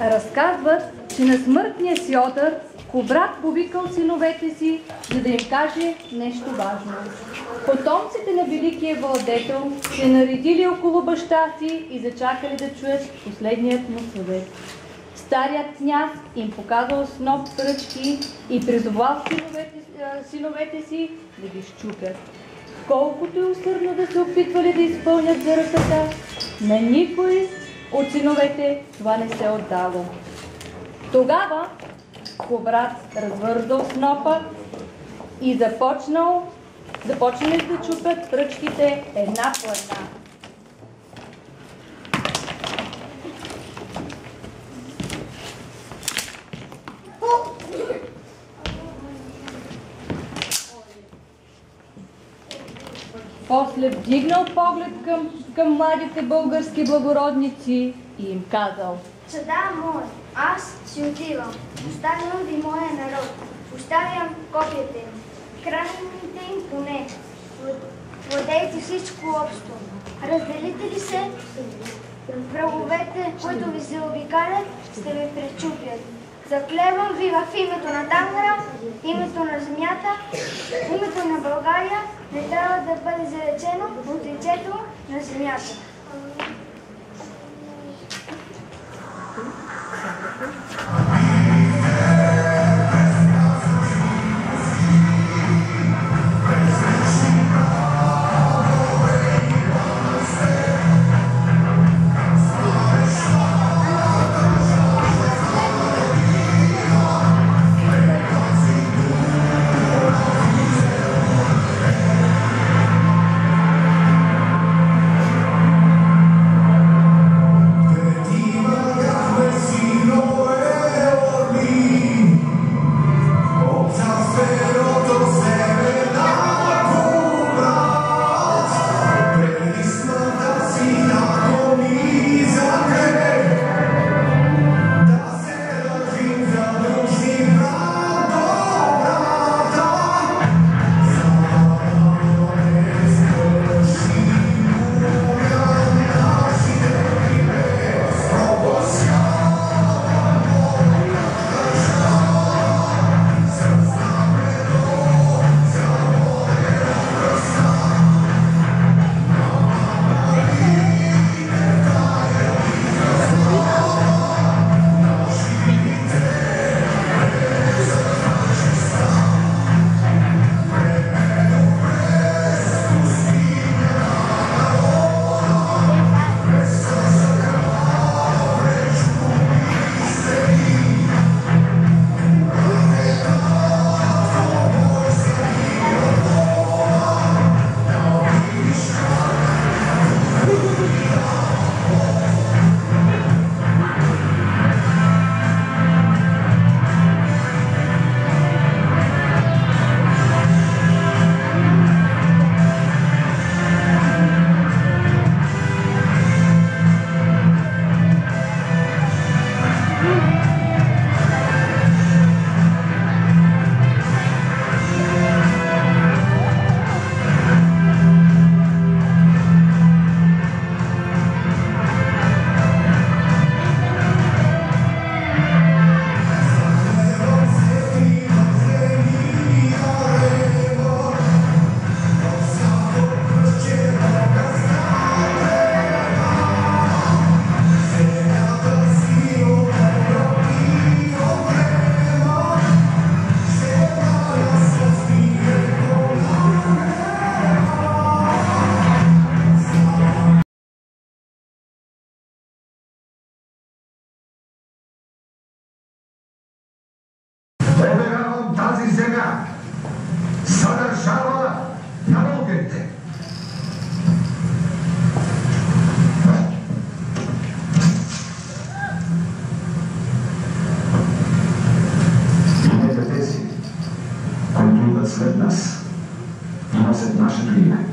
Разказват, че на смъртния си одър Кубрат повикал синовете си, за да им каже нещо важно. Потомците на великия владетел се наредили около баща си и зачакали да чуят последният му съвет. Старият княз им показал сноп пръчки и призовал синовете си да ги счупят. Колкото и усърдно да се опитвали да изпълнят за ръката, на никой от синовете това не се отдало. Тогава Кубрат развързал снопа и започнали да чупят пръчките една по една. После вдигнал поглед към младите български благородници и им казал: Чада мой, аз си отивам. Оставям ви моя народ. Оставям копията им. Храните им поне. Владейте всичко общо. Разделите ли се, враговете, които ви се обикалят, ще ви пречупят. Заклевам ви в името на Тангра, името на земята, името на България, не трябва да бъде залечено от лицето на земята. Обявявам тази земя за държава на българите. Имайте тези, които идват след нас и носят нашето име.